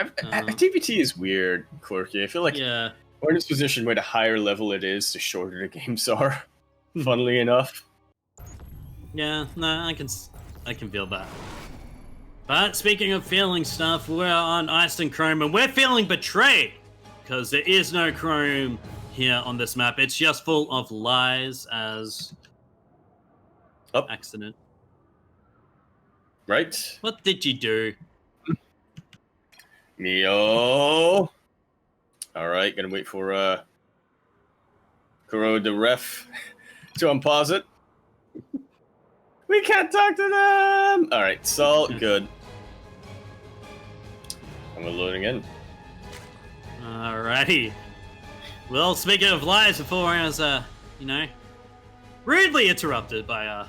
TPT is weird, Quirky. I feel like we're in this position where the higher level it is, the shorter the games are. Funnily enough. Yeah, no, I can feel that. But speaking of feeling stuff, we're on Iced and Chrome, and we're feeling betrayed because there is no Chrome here on this map. It's just full of lies as accident. Right. What did you do? Meo. Alright, gonna wait for Kuro the ref to unpause it. We can't talk to them! Alright, it's all good. And we're loading in. Alrighty. Well, speaking of lies, before I was, rudely interrupted by,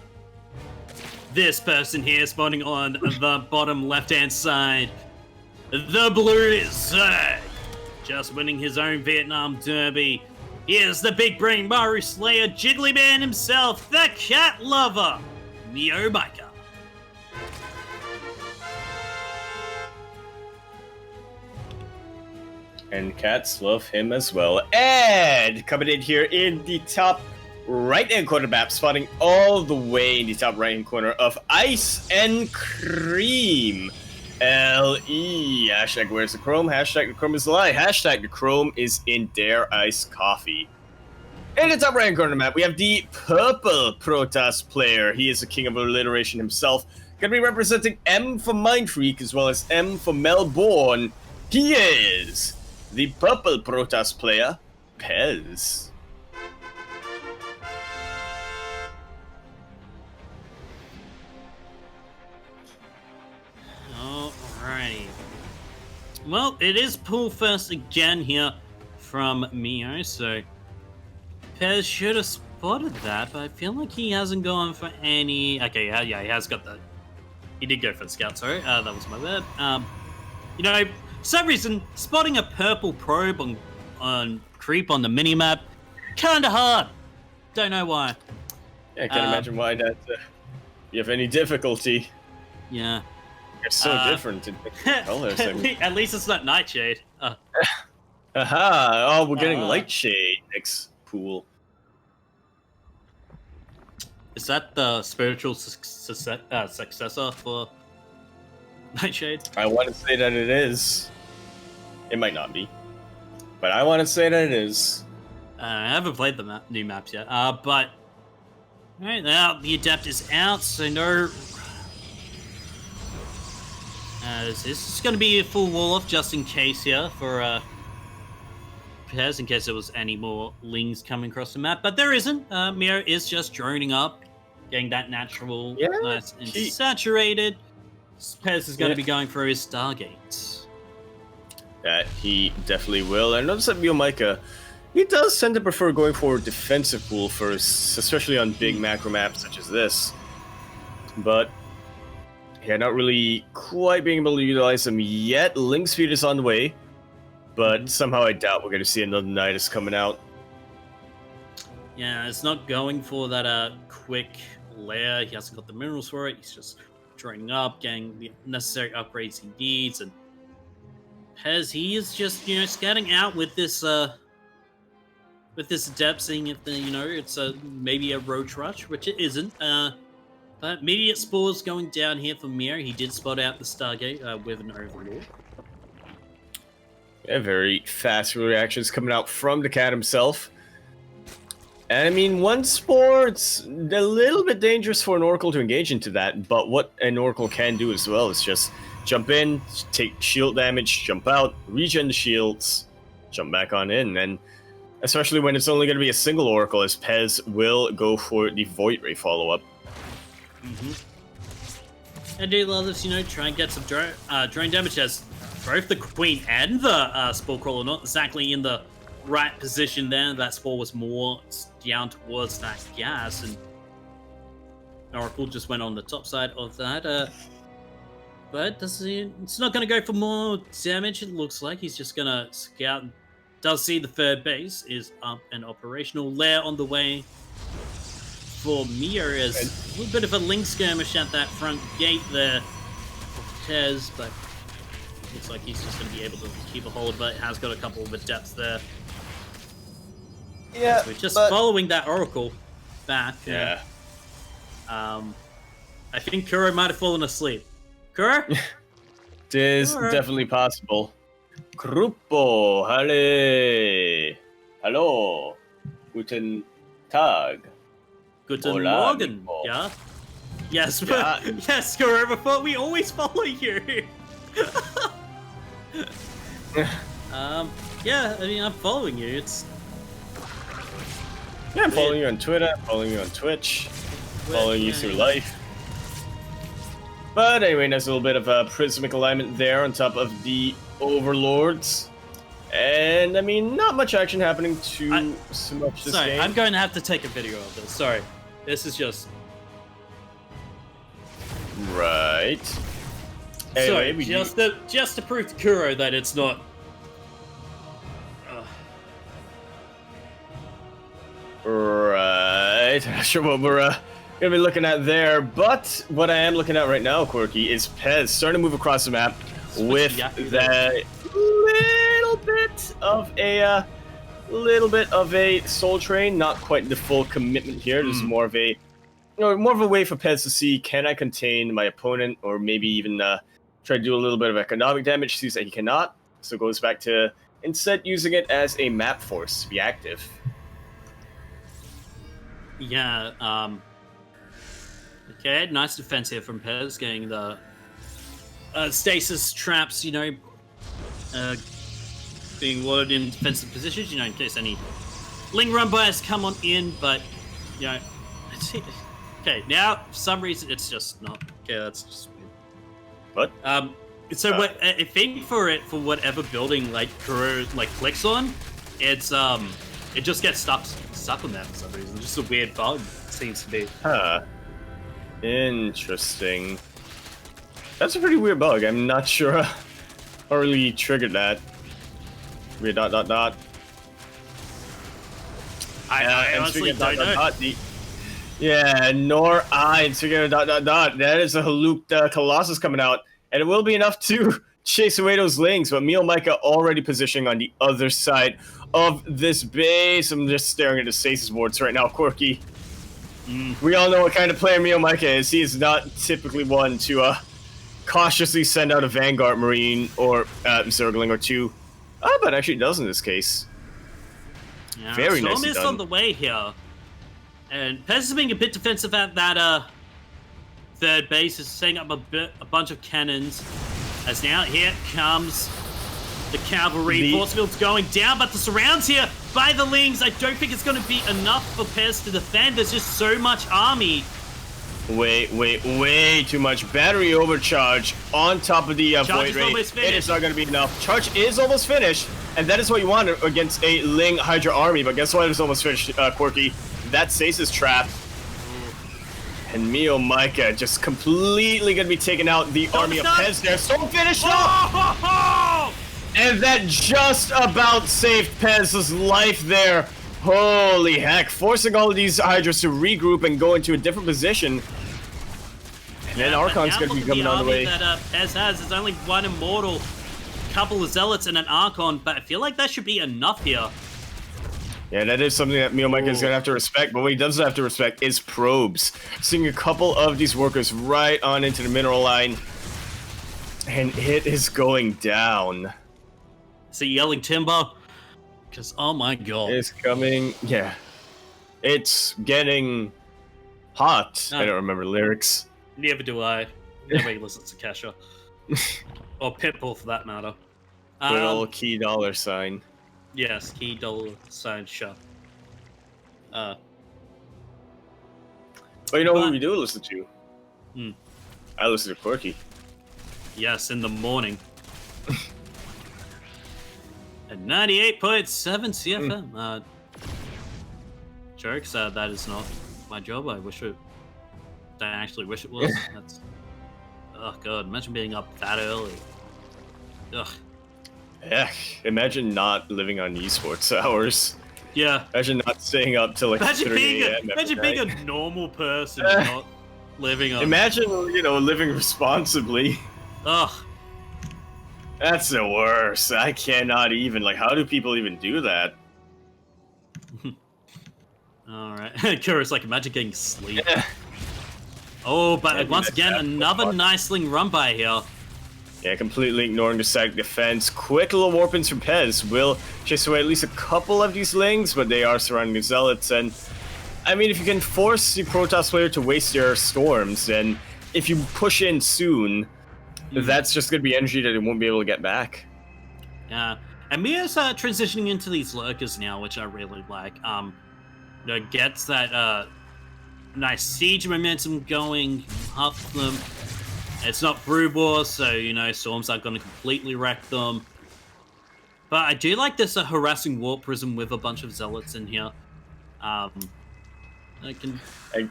this person here spawning on the bottom left-hand side. The Blue Zerg, just winning his own Vietnam Derby. Here's the big brain Maru Slayer, Jiggly Man himself, the cat lover, MeomaikA. And cats love him as well. And coming in here in the top right-hand corner map, spotting all the way in the top right-hand corner of Ice and Cream. LE. Hashtag where's the Chrome? Hashtag the Chrome is a lie. Hashtag the Chrome is in their iced coffee. In the top right-hand corner map, we have the purple Protoss player. He is the king of alliteration himself. Gonna be representing M for Mind Freak as well as M for Melbourne. He is the purple Protoss player, Pezz. Alrighty. Well, it is pool first again here from Meo, so Pezz should have spotted that, but I feel like he hasn't gone for any... Okay, yeah, he has got the... He did go for the scout, sorry. That was my word. For some reason, spotting a purple probe on creep on the minimap, kinda hard. Don't know why. Yeah, I can't imagine why that you have any difficulty. Yeah. They're so different in colors. At least it's not Nightshade. Aha! Oh, we're getting Lightshade next pool. Is that the spiritual successor for Nightshade? I want to say that it is. It might not be, but I want to say that it is. I haven't played the new maps yet, but right now the Adept is out, so no. This is going to be a full wall off just in case here for Pezz, in case there was any more lings coming across the map, but there isn't. Meo is just droning up, getting that natural, nice and saturated. Pezz is going to be going for his Stargates. That he definitely will. And notice that MeomaikA, he does tend to prefer going for defensive pool first, especially on big macro maps such as this. But yeah, not really quite being able to utilize them yet. Link speed is on the way, but somehow I doubt we're going to see another Nidus coming out. Yeah, it's not going for that quick lair. He hasn't got the minerals for it. He's just droning up, getting the necessary upgrades he needs, and Pezz, he is just, scouting out with this Adept, seeing if it's maybe a roach rush, which it isn't. But immediate spores going down here for Meo. He did spot out the Stargate with an Overlord. Yeah, very fast reactions coming out from the cat himself. And I mean, one spore, it's a little bit dangerous for an Oracle to engage into that, but what an Oracle can do as well is just jump in, take shield damage, jump out, regen the shields, jump back on in, and especially when it's only going to be a single Oracle, as Pezz will go for the Void Ray follow-up. I do love this, try and get some drone damage as both the Queen and the Spore Crawler not exactly in the right position there. That Spore was more down towards that gas, and Oracle just went on the top side of that. But it's not going to go for more damage, it looks like. He's just going to scout. Does see the third base is up and operational. Lair on the way for Meo is a little bit of a link skirmish at that front gate there for Pezz, but Looks like he's just going to be able to keep a hold, but has got a couple of depths there. Yeah, so we're just following that Oracle back. Yeah. I think Kuro might have fallen asleep. Kuro? It is definitely possible. Gruppo, halle. Hallo. Guten Tag. Guten Hola, Morgen. Nico. Yeah? Yes, Yeah. yes, Kuro, before we always follow you. Yeah, I mean, I'm following you. It's... Yeah, I'm following you on Twitter, following you on Twitch, following you through life. But anyway, there's a little bit of a prismic alignment there on top of the Overlords. And, I mean, not much action happening too so much this Sorry, game. I'm going to have to take a video of this. Sorry. This is just... Right. Anyway, so, just to prove to Kuro that it's not... Right. Not sure what we're gonna be looking at there, but what I am looking at right now, Quirky, is Pezz starting to move across the map with that little bit of a soul train. Not quite the full commitment here. There's more of a way for Pezz to see, can I contain my opponent, or maybe even try to do a little bit of economic damage. Sees that he cannot, so goes back to instead using it as a map force to be active. Yeah, okay, nice defense here from Pezz, getting the stasis traps, you know, being loaded in defensive positions, you know, in case any Ling run buyers come on in, but, you know, okay, now, for some reason, it's just not, okay, that's just weird. What? So what, I think for whatever building, like, Kuro, like, clicks on, it's, it just gets stuck on that for some reason. Just a weird bug, it seems to be. Huh. Interesting. That's a pretty weird bug. I'm not sure how really triggered that. Weird ... I honestly don't know. Yeah, nor I. And speaking of ... that is a Haluk Colossus coming out. And it will be enough to chase away those Lings, but MeomaikA already positioning on the other side of this base. I'm just staring at the stasis boards right now, Quirky. We all know what kind of player MeomaikA is. He is not typically one to cautiously send out a Vanguard Marine or Zergling or two. But actually does in this case. Yeah, Very Storm nicely is done. on the way here. And Pezz is being a bit defensive at that third base, is setting up a bunch of cannons. As now here comes the cavalry. Force field's going down, but the surrounds here by the Lings, I don't think it's going to be enough for Pezz to defend. There's just so much army. Way too much battery overcharge on top of the Void Ray. It is not going to be enough. Charge is almost finished, and that is what you want against a Ling Hydra army. But guess what? It's almost finished, Quirky. That stasis trap. And MeomaikA just completely going to be taking out the army of Pezz there. So finished off! And that just about saved Pezz's life there. Holy heck. Forcing all of these Hydras to regroup and go into a different position. And then Archon's going to be coming on the way. That Pezz has is only one Immortal, a couple of Zealots, and an Archon, but I feel like that should be enough here. Yeah, that is something that MeomaikA is going to have to respect, but what he doesn't have to respect is probes. Seeing a couple of these workers right on into the mineral line, and it is going down. Is he yelling timber? Because, oh my god. It's coming, yeah. It's getting hot. I don't remember lyrics. Never do I. Nobody listens to Kesha. Or Pitbull, for that matter. Good old key dollar sign. Yes, key dollar sign shop. But you know who we do listen to? I listen to Quirky. Yes, in the morning. At 98.7 CFM. Jokes, that is not my job. I actually wish it was. That's... Oh god, imagine being up that early. Ugh. Heck, imagine not living on esports hours. Yeah. Imagine not staying up till like 3 a.m. Imagine being a normal person and not living on... Imagine, you know, living responsibly. Ugh. That's the worst. I cannot even, like, how do people even do that? Alright. Curious, like, imagine getting sleep. Oh, but once again, another nice-ling run by here. Yeah, completely ignoring the side defense. Quick little warpins from Pezz will chase away at least a couple of these lings, but they are surrounding the Zealots. And, I mean, if you can force the Protoss player to waste their storms, then if you push in soon, that's just going to be energy that it won't be able to get back. Yeah, and Mia's transitioning into these lurkers now, which I really like. You know, gets that nice siege momentum going, up them. It's not Brood War, so, you know, storms aren't going to completely wreck them. But I do like this harassing Warp Prism with a bunch of Zealots in here. It can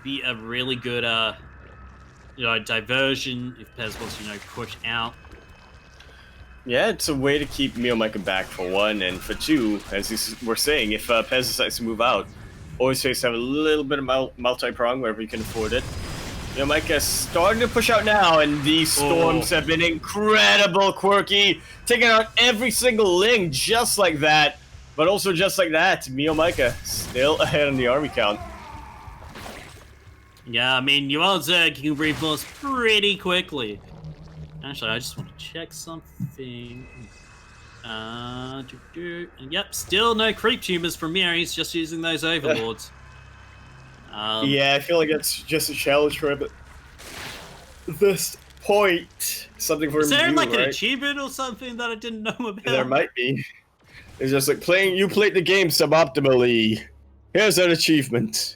be a really good, you know, diversion if Pezz wants to, you know, push out. Yeah, it's a way to keep MeomaikA back for one, and for two, as we're saying, if Pezz decides to move out, always face to have a little bit of multi-prong wherever you can afford it. MeomaikA starting to push out now, and these storms have been incredible, Quirky. Taking out every single ling just like that, but also just like that, MeomaikA still ahead on the army count. Yeah, I mean, you all can reinforce pretty quickly. Actually, I just want to check something. Yep, still no creep tumors from Mia. He's just using those overlords. Yeah, I feel like it's just a challenge for him at this point. Something for him to do, is there like an right? achievement or something that I didn't know about? There might be. It's just like you played the game suboptimally. Here's an achievement.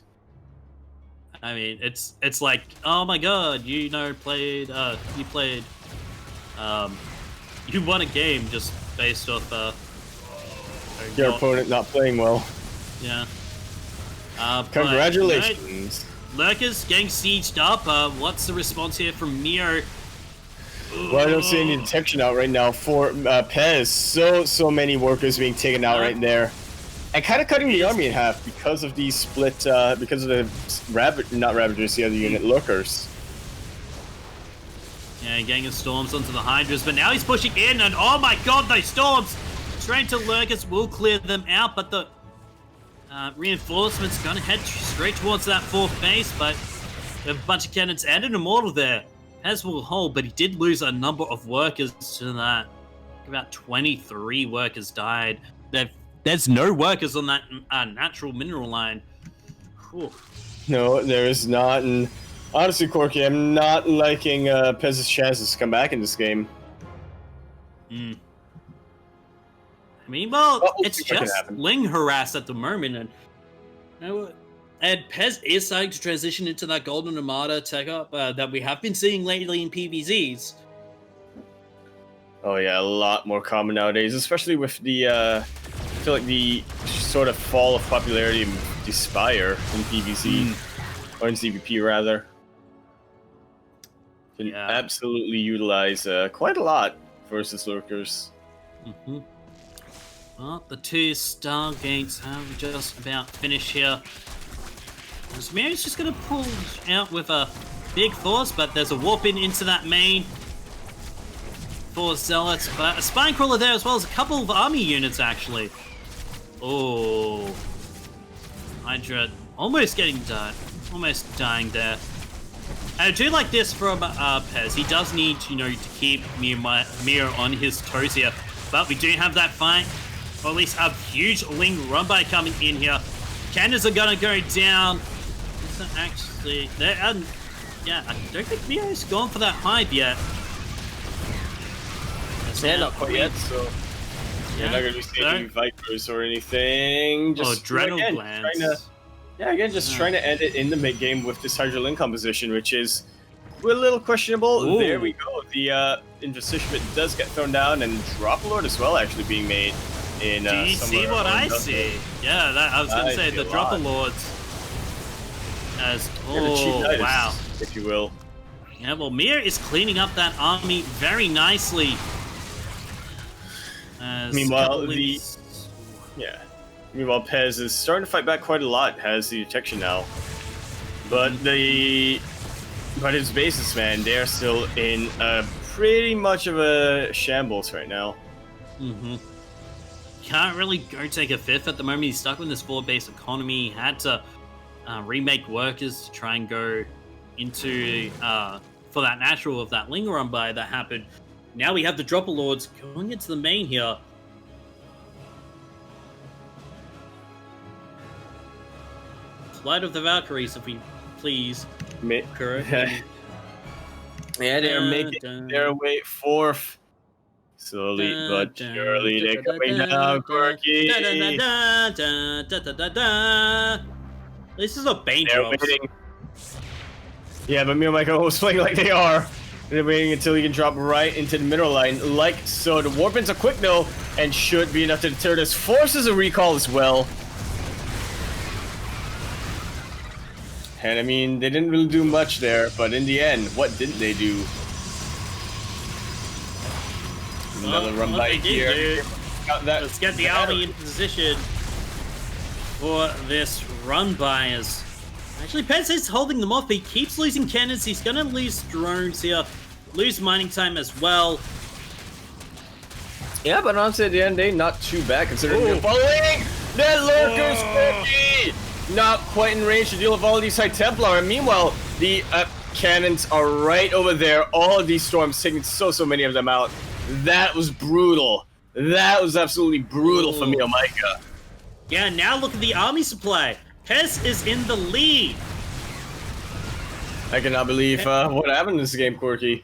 I mean, it's like, oh my god, you won a game just based off your opponent not playing well. Yeah. Congratulations. But, you know, Lurkers getting sieged up. What's the response here from Mio? Well, I don't see any detection out right now for Pezz. So many workers being taken out right there. And kind of cutting the army in half because of these split, because of the not Ravagers, the other unit, Lurkers. Yeah, getting his storms onto the Hydras, but now he's pushing in, and oh my god, those storms! Straight to Lurkers will clear them out, but the reinforcements gonna head straight towards that fourth base, but we have a bunch of cannons and an immortal there. Pezz will hold, but he did lose a number of workers to that. About 23 workers died. There's no workers on that natural mineral line. Whew. No, there is not, and honestly, Quirky, I'm not liking Pezz's chances to come back in this game. I mean, well, it's just Ling harass at the moment, and Pezz is starting to transition into that Golden Armada tech up that we have been seeing lately in PvZs. Oh yeah, a lot more common nowadays, especially with the, I feel like the sort of fall of popularity in the Spire in PvZ, or in CVP rather. Can absolutely utilize quite a lot versus Lurkers. Well, the two Stargates have just about finished here. Mary's just going to pull out with a big force, but there's a warp into that main for Zealots, but a Spine Crawler there as well as a couple of army units actually. Oh, Hydra almost getting done, almost dying there. I do like this from Pezz. He does need, you know, to keep Mio on his toes here, but we do have that fight, or at least a huge Ling run by coming in here. Cannons are gonna go down. Actually, yeah, I don't think Mio's gone for that hive yet. Yeah, not quite yet, so you're not going to be seeing any Vipers or anything. Just Adrenal glands. Trying to end it in the mid-game with this Hydra Link composition, which is a little questionable. Ooh. There we go. The Interstitiate does get thrown down, and Drop Lord as well actually being made in do you see what I see? Yeah, I was going to say, the Drop Lords as, wow. If you will. Yeah, well, Mia is cleaning up that army very nicely. Meanwhile, Pezz is starting to fight back quite a lot. Has the detection now, but his bases, man, they are still in a pretty much of a shambles right now. Mm-hmm. Can't really go take a fifth at the moment. He's stuck with this 4-base economy. He had to remake workers to try and go into for that natural of that linger on by that happened. Now we have the Dropper Lords going into the main here. Flight of the Valkyries, if we please. Correct. Yeah, they're making their way forth. Slowly but surely, they're coming down, Quirky. This is a Bane drop. Yeah, but MeomaikA was playing like they are. They're waiting until you can drop right into the middle line, like so. The Warpins are quick though, and should be enough to deter this. Forces a recall as well. And I mean, they didn't really do much there, but in the end, what didn't they do? Another run by here. Let's get the army in position for this run by. As actually, Pezz is holding them off, but he keeps losing cannons. He's going to lose drones here, lose mining time as well. Yeah, but honestly, at the end of the day, not too bad considering you're following the Lurker's Quirky. Not quite in range to deal with all of these High Templar. And meanwhile, the cannons are right over there. All of these storms taking so many of them out. That was brutal. That was absolutely brutal for MeomaikA. Yeah, now look at the army supply. Pezz is in the lead. I cannot believe what happened in this game, Quirky.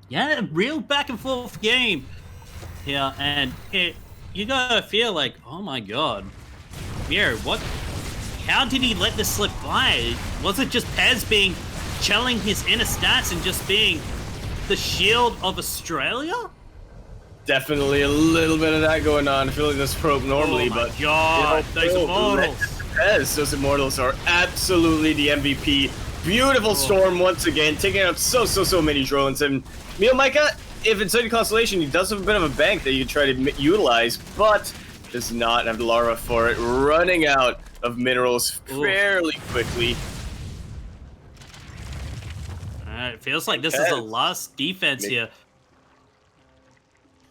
Yeah, a real back and forth game. Yeah, and you gotta feel like, oh my god. Miro, what? How did he let this slip by? Was it just Pezz being channeling his inner stats and just being the shield of Australia? Definitely a little bit of that going on. I feel like this probe normally, but God, those Immortals. Pezz, those Immortals are absolutely the MVP. Beautiful storm once again, taking out so many drones. And MeomaikA, if it's any consolation, he does have a bit of a bank that you can try to utilize, but does not have the larva for it. Running out of minerals fairly quickly. It feels like this is a last defense here.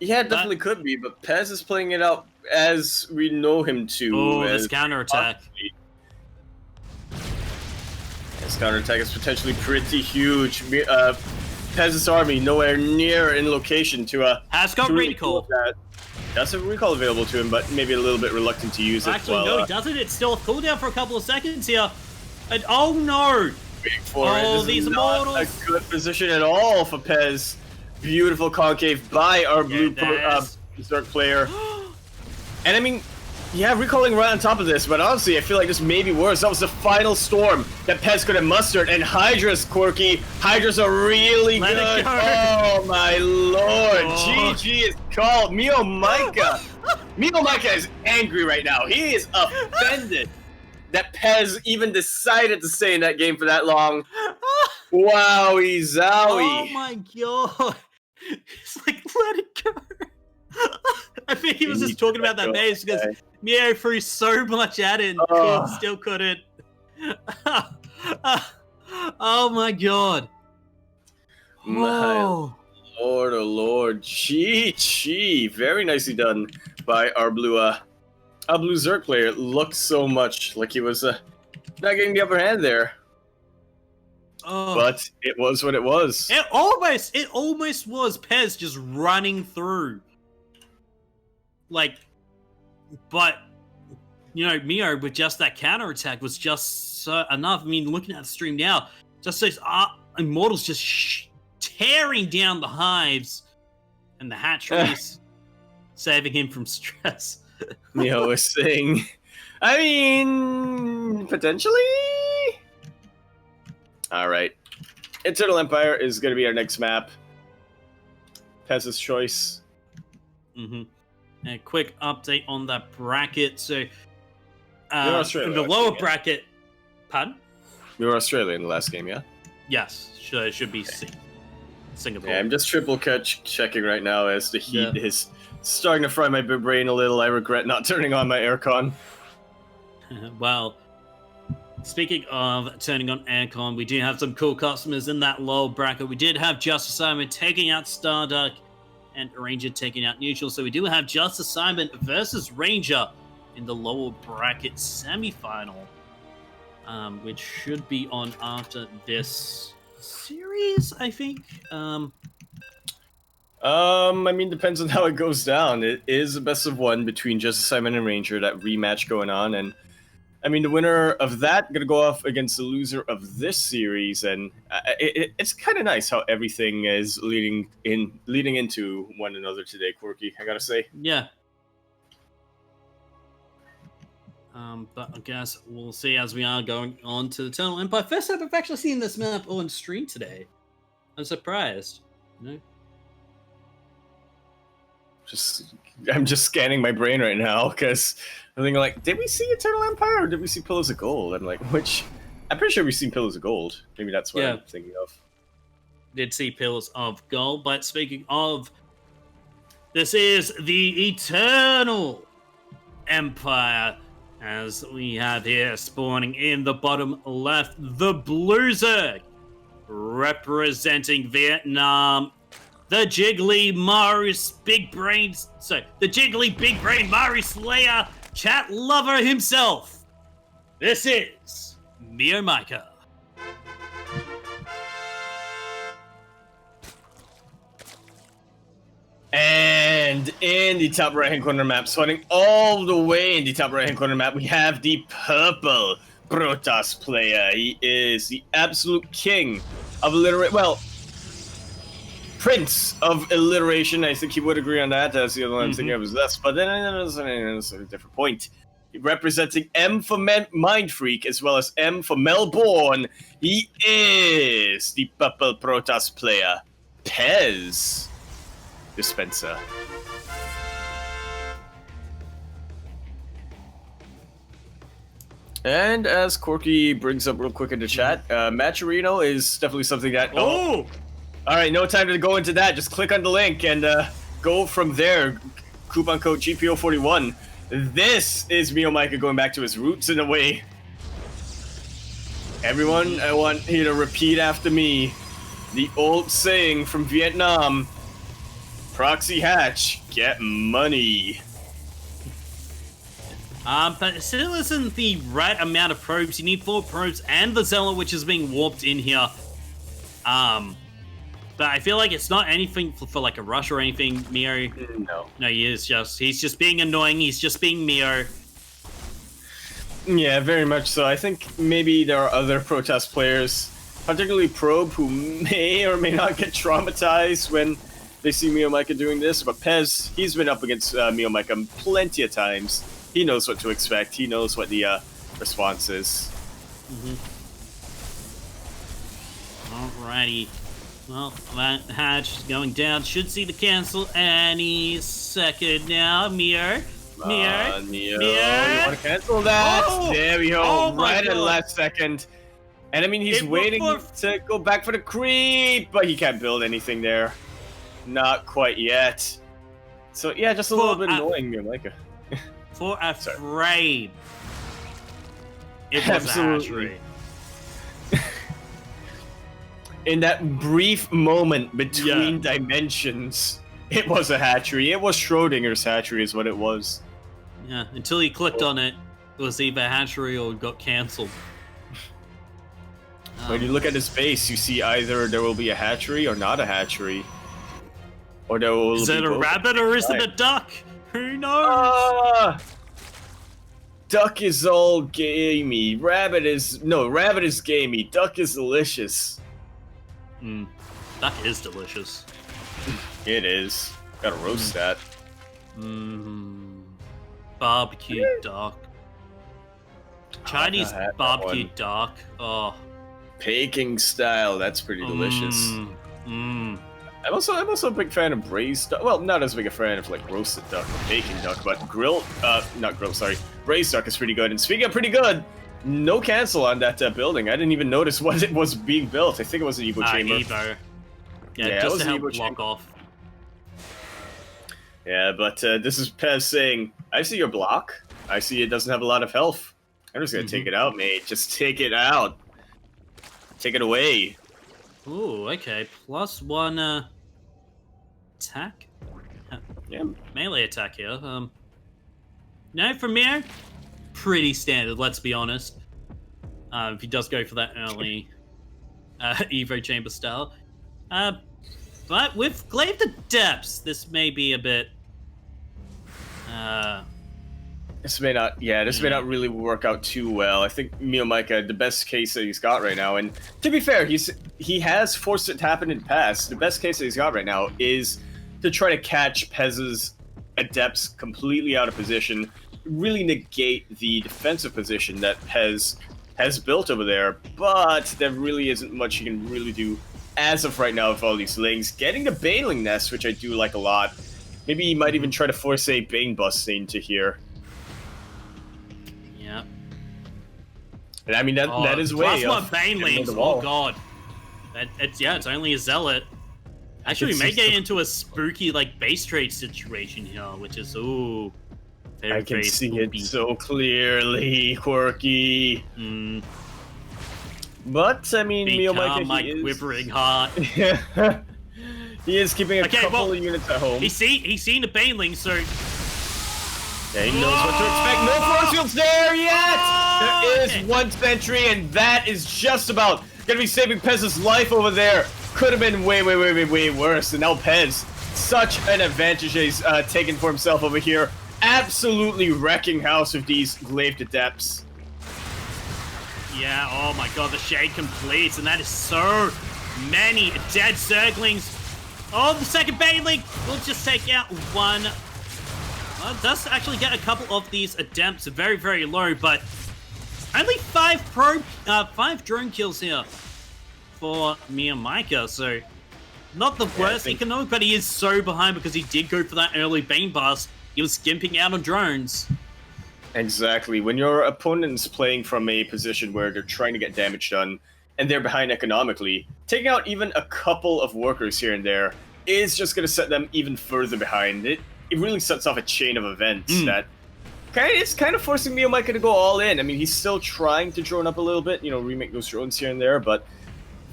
Yeah, it definitely could be, but Pezz is playing it out as we know him to. Oh, this counterattack. This counterattack is potentially pretty huge. Pezz's army nowhere near in location to has got recall. Does have a recall available to him, but maybe a little bit reluctant to use it. Actually, no, he doesn't. It's still a cooldown for a couple of seconds here. And oh no! Waiting for it. These Immortals. Not a good position at all for Pezz. Beautiful concave by our blue Berserk player. And I mean, yeah, recalling right on top of this, but honestly, I feel like this may be worse. That was the final storm that Pezz could have mustered, and Hydra's Quirky. Hydra's are really good. Oh my lord. GG is called. MeomaikA. MeomaikA is angry right now. He is offended that Pezz even decided to stay in that game for that long. Wowie zowie. Oh my god. It's like, let it go. I think he was just talking about that base because Mio threw so much at it and still couldn't. Oh my god. My lord, oh lord. Gee. Very nicely done by our blue Zerg player. It looked so much like he was not getting the upper hand there. But it was what it was. It almost was Pezz just running through. Like, but, you know, Mio with just that counterattack was just enough. I mean, looking at the stream now, just those Immortals just tearing down the hives and the hatcheries, saving him from stress. Mio was saying, I mean, potentially? Alright. Eternal Empire is going to be our next map. Pezz's choice. A quick update on that bracket. So, in the lower bracket... Pardon? You were Australia in the last game, yeah? Yes. It should be Singapore. Yeah, I'm just triple checking right now as the heat is starting to fry my brain a little. I regret not turning on my aircon. Well, Speaking of turning on aircon, we do have some cool customers in that lower bracket. We did have Just Assignment taking out Starduck and Ranger taking out Neutral. So we do have Just Assignment versus Ranger in the lower bracket semifinal, which should be on after this series, I think. I mean, depends on how it goes down. It is a best of one between Just Assignment and Ranger, that rematch going on, and I mean, the winner of that gonna go off against the loser of this series, and it's kind of nice how everything is leading into one another today, Quirky. I gotta say. Yeah. But I guess we'll see as we are going on to the Eternal Empire. First time I've actually seen this map on stream today. I'm surprised. You know? I'm just scanning my brain right now because I'm thinking like, did we see Eternal Empire or did we see Pillars of Gold? I'm like, which? I'm pretty sure we've seen Pillars of Gold. Maybe that's what I'm thinking of. Did see Pillars of Gold, but speaking of, this is the Eternal Empire, as we have here spawning in the bottom left, the Blue Zerg, representing Vietnam. The Jiggly Maru's Big Brains. So, the Jiggly Big Brain Maru Slayer chat lover himself. This is MeomaikA. And in the top right hand corner map, spawning all the way in the top right hand corner map, we have the purple Protoss player. He is the absolute king of Prince of Alliteration. I think he would agree on that. That's the other one I'm thinking of is this. But then that's a different point. Representing M for Mind Freak as well as M for Melbourne. He is the Purple Protoss player, Pezz Dispenser. And as Quirky brings up real quick in the chat, Matcherino is definitely something that... Oh! Alright, no time to go into that. Just click on the link and go from there. Coupon code GPO41. This is MeomaikA going back to his roots in a way. Everyone, I want you to repeat after me the old saying from Vietnam. Proxy hatch, get money. But it still isn't the right amount of probes. You need 4 probes and the Zealot, which is being warped in here. But I feel like it's not anything for like a rush or anything, Mio. No, he's just being annoying. He's just being Mio. Yeah, very much so. I think maybe there are other Protoss players, particularly Probe, who may or may not get traumatized when they see MeomaikA doing this. But Pezz, he's been up against MeomaikA plenty of times. He knows what to expect. He knows what the response is. Alrighty. Well, that hatch is going down. Should see the cancel any second now. Neo. You want to cancel that? Oh! There we go. Oh right God. at the last second. And I mean, he's waiting to go back for the creep, but he can't build anything there. Not quite yet. So yeah, just a little bit annoying, MeomaikA. For a frame. It was absolutely. A hatchery. In that brief moment between dimensions, it was a hatchery. It was Schrodinger's hatchery is what it was. Yeah, until he clicked on it, it was either hatchery or it got cancelled. When you look at his base, you see either there will be a hatchery or not a hatchery. Or there will is be it a rabbit or is it a duck? Who knows? Duck is all gamey. Rabbit is gamey. Duck is delicious. Duck is delicious. It is. Gotta roast that. Barbecue duck. Chinese barbecue duck. Oh. Peking style. That's pretty delicious. I'm also a big fan of braised duck. Well, not as big a fan of like roasted duck or Peking duck, but braised duck is pretty good. And speaking of pretty good, no cancel on that building. I didn't even notice what it was being built. I think it was an Evo chamber. Evo. Yeah, just to help block off. Yeah, but this is Pezz saying, I see your block. I see it doesn't have a lot of health. I'm just gonna take it out, mate. Just take it out. Take it away. Ooh, okay. +1 attack. Yeah. Melee attack here. No, from Meo, pretty standard. Let's be honest. If he does go for that early Evo Chamber style, but with Glaive to Depths, this may be a bit. This may not, this may not really work out too well. I think MeomaikA, the best case that he's got right now, and to be fair, he has forced it to happen in the past. The best case that he's got right now is to try to catch Pezz's Adepts completely out of position, really negate the defensive position that Pezz has built over there, but there really isn't much you can really do as of right now with all these lings. Getting the Baneling Nest, which I do like a lot. Maybe he might even try to force a Bane Bust into here. Yeah. And I mean, that is way +1 Banelings, oh god. It's only a Zealot. Actually, we may get into a spooky, like, base trade situation here, which is, ooh. I can see it so clearly, Quirky. But, I mean, MeomaikA, my quivering heart. He is keeping a couple of units at home. He's seen a Baneling, so... Yeah, he knows what to expect. No force fields there yet! There is one sentry, and that is just about gonna be saving Pezz's life over there. Could have been way worse. And now Pezz, such an advantage he's taken for himself over here. Absolutely wrecking house with these Glaive to Depths. Yeah, oh my god, the Shade completes, and that is so many dead Zerglings. Oh, the second Baneling will just take out one. Well, it does actually get a couple of these Adepts very low, but only 5 drone kills here for MeomaikA, so not the worst economic, but he is so behind because he did go for that early Bane Bust. He was skimping out on drones. Exactly. When your opponent's playing from a position where they're trying to get damage done, and they're behind economically, taking out even a couple of workers here and there is just going to set them even further behind. It really sets off a chain of events that it's kind of forcing MeomaikA to go all in. I mean, he's still trying to drone up a little bit, remake those drones here and there, but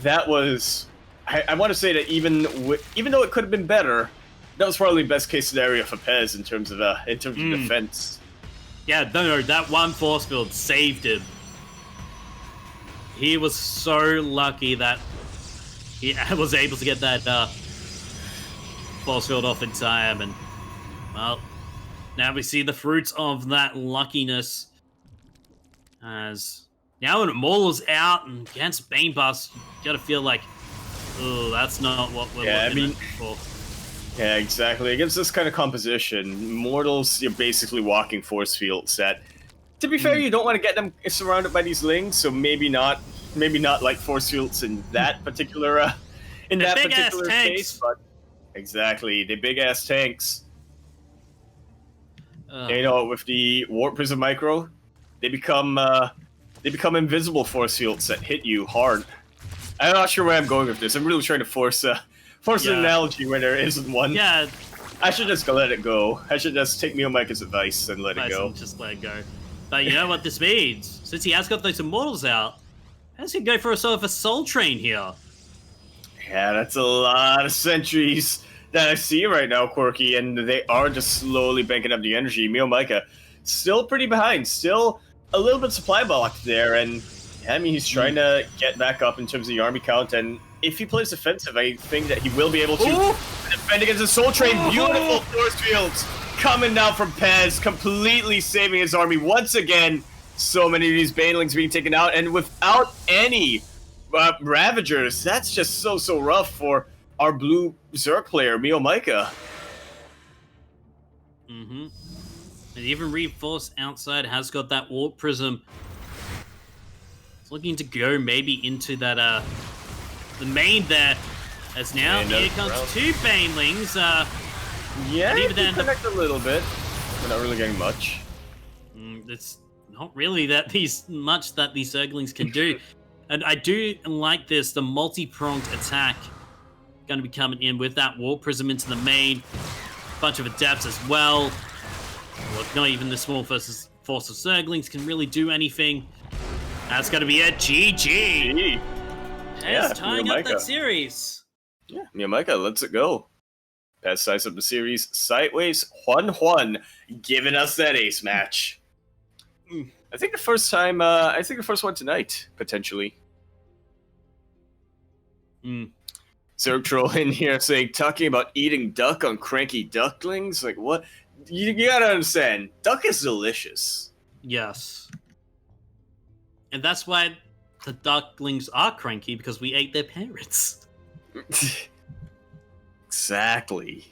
that was... I want to say that even though it could have been better, that was probably the best case scenario for Pezz in terms of defense. Yeah, no, that one force field saved him. He was so lucky that he was able to get that force field off in time, and well, now we see the fruits of that luckiness. As now when Maul's out and against Bane Bust, you gotta feel like, oh, that's not what we're looking for. Yeah, exactly. Against this kind of composition, Mortals, you're basically walking force fields that, to be fair, you don't want to get them surrounded by these lings, so maybe not like force fields in that particular case, but exactly, the big ass tanks. With the Warp Prism Micro, they become invisible force fields that hit you hard. I'm not sure where I'm going with this. I'm really trying to force an analogy where there isn't one. Yeah. I should just let it go. I should just take MeomaikA's advice and let it go. Just let it go. But you know what this means? Since he has got those Immortals out, Pezz can go for a sort of a Soul Train here. Yeah, that's a lot of sentries that I see right now, Quirky, and they are just slowly banking up the energy. MeomaikA still pretty behind, still a little bit supply blocked there, and I mean, he's trying to get back up in terms of the army count, and if he plays defensive, I think that he will be able to defend against the Soul Train. Beautiful force fields coming down from Pezz, completely saving his army once again. So many of these Banelings being taken out, and without any Ravagers, that's just so rough for our blue Zerg player, MeomaikA. And even Reinforced outside has got that Warp Prism. It's looking to go maybe into that the main there. As now here comes 2 Banelings. Yeah, you can connect a little bit. We're not really getting much. It's not really much that these Zerglings can do. And I do like this, the multi-pronged attack going to be coming in with that Warp Prism into the main. Bunch of Adepts as well. Look, not even the small versus Force of Zerglings can really do anything. That's going to be a GG. Pezz tying up that series. Yeah, MeomaikA, let's it go. Pezz ties up the series sideways, 1-1, giving us that ace match. I think the first time, I think the first one tonight, potentially. Zerg Troll in here saying, talking about eating duck on Cranky Ducklings? Like, what? You gotta understand, duck is delicious. Yes. And that's why the Ducklings are cranky, because we ate their parents. Exactly.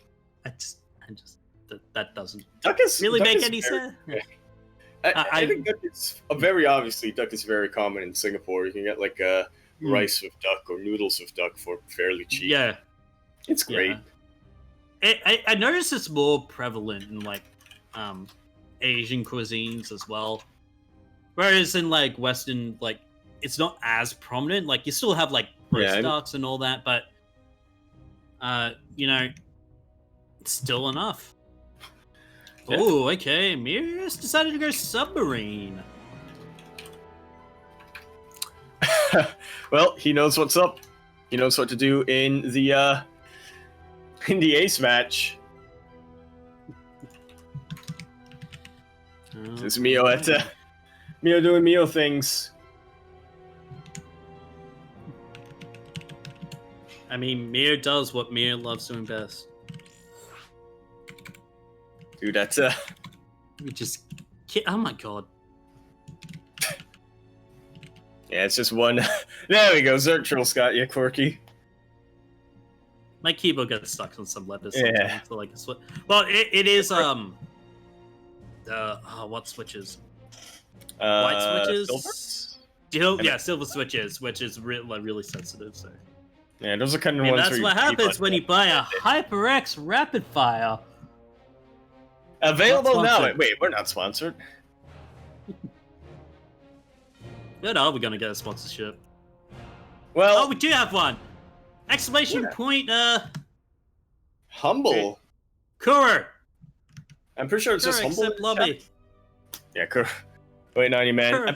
That doesn't really make any sense. I think duck is very obviously duck is very common in Singapore. You can get like rice with duck or noodles with duck for fairly cheap. Yeah, it's great. Yeah. I noticed it's more prevalent in like Asian cuisines as well, whereas in like Western, like it's not as prominent. Like you still have like roast ducks and all that, but you know, it's still enough. Yeah. Oh, okay. Mirror's decided to go submarine. Well, he knows what's up. He knows what to do in the ace match. This is Meo at Meo doing Meo things. I mean, Meo does what Meo loves doing best. Dude, that's we just oh my god. Yeah, it's just one. There we go. Zerg Troll's got you, Quirky. My keyboard gets stuck on some letters. Yeah. So like, well, it is what switches? White switches. Silver switches, which is really sensitive. So. Yeah, those are kind of ones. That's what happens when you buy a HyperX Rapid Fire. Available now. Wait, we're not sponsored. When are we gonna get a sponsorship? Well, oh, we do have one! Exclamation point, Humble. Kura! I'm pretty sure it's just Humble. Lobby. Yeah, Kura. Wait, 90 man. I'm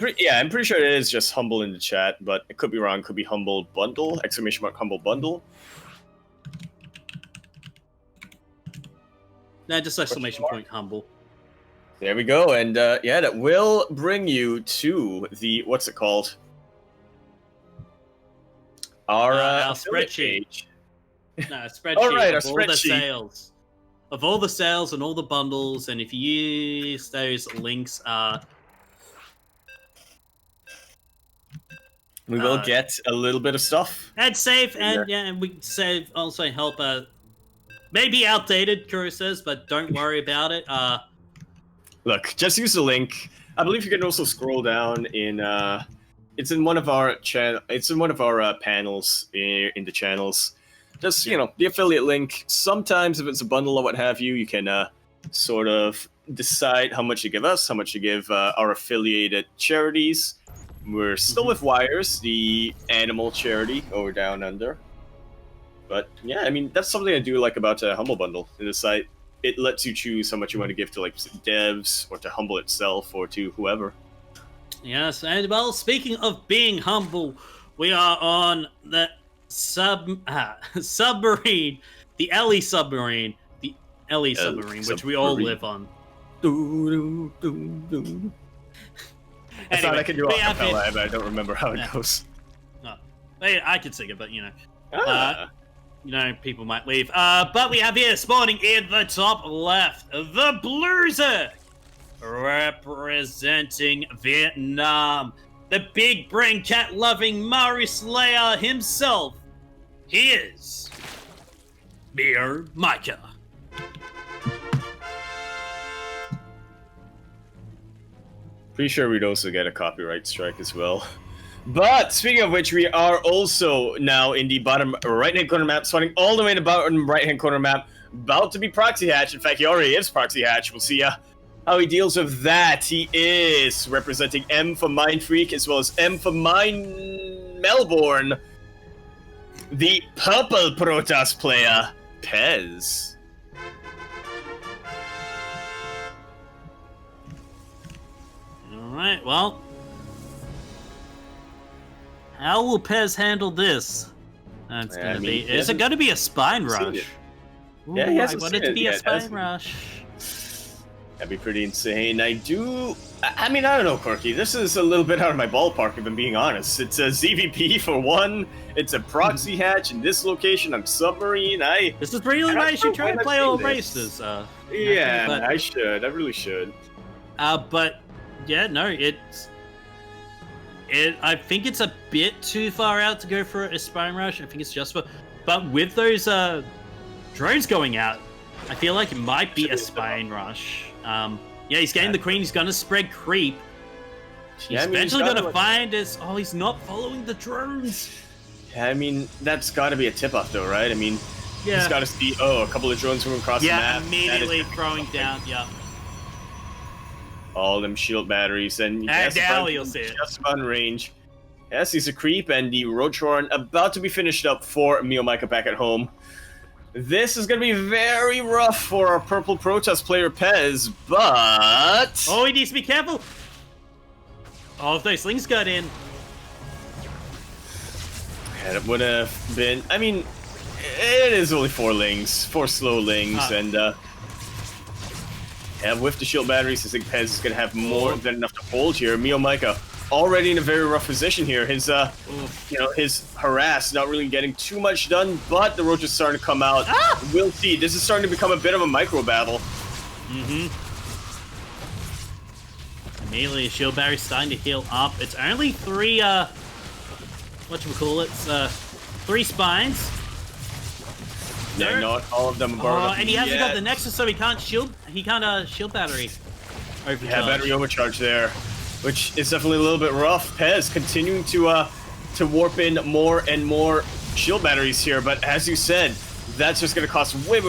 pretty sure it is just Humble in the chat, but it could be wrong. Could be Humble Bundle. Exclamation mark Humble Bundle. No, just exclamation point Humble. There we go, and yeah, that will bring you to the what's it called? Our spreadsheet. No, spreadsheet. All right, our of all the sales, of all the sales and all the bundles, and if you use those links, we will get a little bit of stuff. And save, and yeah, and we save also help. Maybe outdated, Kuro says, but don't worry about it. Look, just use the link. I believe you can also scroll down in. It's in one of our It's in one of our panels in the channels. Just the affiliate link. Sometimes, if it's a bundle or what have you, you can sort of decide how much you give us, how much you give our affiliated charities. We're still with Wires, the animal charity over down under. But yeah, I mean that's something I do like about Humble Bundle in the site. It lets you choose how much you want to give to like devs or to Humble itself or to whoever. Yes, and well, speaking of being humble, we are on the submarine, the Ellie submarine, which we all live on. Anyway, I thought I could do acapella, but I don't remember how it goes. No, I could sing it, but people might leave. But we have here, spawning in the top left, the Blueser, representing Vietnam, the big brain cat loving Mario Slayer himself. He is MeomaikA. Pretty sure we'd also get a copyright strike as well. But speaking of which, we are also now in the bottom right-hand corner map, spawning all the way in the bottom right-hand corner map, about to be Proxy Hatch. In fact, he already is Proxy Hatch. We'll see how he deals with that. He is representing M for Mind Freak as well as M for Mind Melbourne, the purple Protoss player, Pezz. Alright, well. How will Pezz handle this? It's gonna be. Is it gonna be a spine rush? Ooh, Yeah, he hasn't I want it seen to it be yet, a spine has he? rush. That'd be pretty insane. I mean, I don't know, Quirky. This is a little bit out of my ballpark, if I'm being honest. It's a ZVP for one. It's a proxy hatch in this location. I'm submarine. This is really why you should try to play all races. Yeah, but, I should. I really should. But yeah, no, I think it's a bit too far out to go for a spine rush. I think it's just for, but with those drones going out, I feel like it might be a spine rush. Yeah, he's getting the queen. He's gonna spread creep. He's eventually gonna find us. Oh, he's not following the drones. Yeah, I mean, that's gotta be a tip-off though, right? I mean, he's gotta see, a couple of drones from across the map. Yeah, immediately throwing down, all them shield batteries, and now you'll see it. Just about in range. Yes, he's a creep, and the Roachhorn about to be finished up for MeomaikA back at home. This is going to be very rough for our Purple Protest player, Pezz, but... Oh, he needs to be careful! Oh, if those slings got in. And it would have been... I mean, it is only 4 slow lings, and with the shield batteries, I think Pezz is going to have more than enough to hold here. MeomaikA already in a very rough position here. His, his harass not really getting too much done, but the roach is starting to come out. We'll see. This is starting to become a bit of a micro battle. Immediately, shield battery starting to heal up. It's only 3, whatchamacallits, 3 spines. Yeah, not all of them are burned up and he hasn't got the Nexus, so he can't shield battery. Overcharge. Yeah, battery overcharge there, which is definitely a little bit rough. Pezz continuing to warp in more and more shield batteries here, but as you said, that's just going to cost way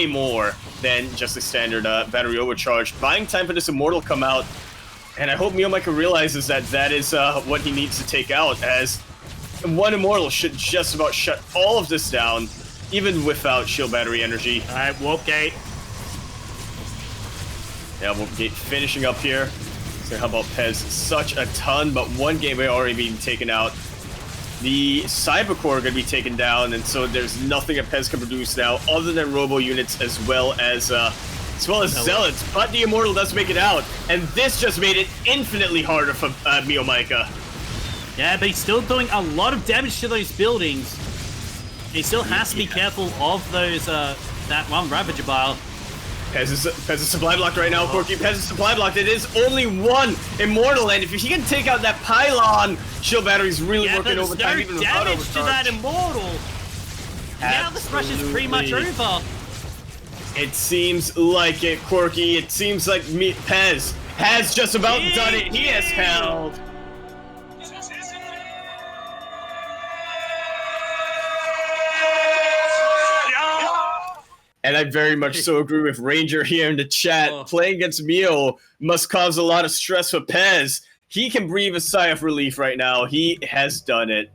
more than just a standard battery overcharge. Buying time for this Immortal come out, and I hope MeomaikA realizes that that is what he needs to take out, as one Immortal should just about shut all of this down, even without shield battery energy. Alright, Warp Gate. Yeah, Warp Gate finishing up here. So how about Pezz? Such a ton, but one gateway already being taken out. The Cybercore are going to be taken down, and so there's nothing that Pezz can produce now other than Robo units as well as Zealots. But the Immortal does make it out, and this just made it infinitely harder for MeomaikA. Yeah, but he's still doing a lot of damage to those buildings. He still has to be careful of those that one Ravager Bile. Pezz is supply blocked right now, Quirky. Pezz is supply blocked. It is only one Immortal, and if he can take out that Pylon, shield battery's really working overtime. There's no damage to that Immortal. Now this rush is pretty much over. It seems like it, Quirky. It seems like Pezz has just about done it. He has held. And I very much so agree with Ranger here in the chat. Playing against Meo must cause a lot of stress for Pezz. He can breathe a sigh of relief right now. He has done it.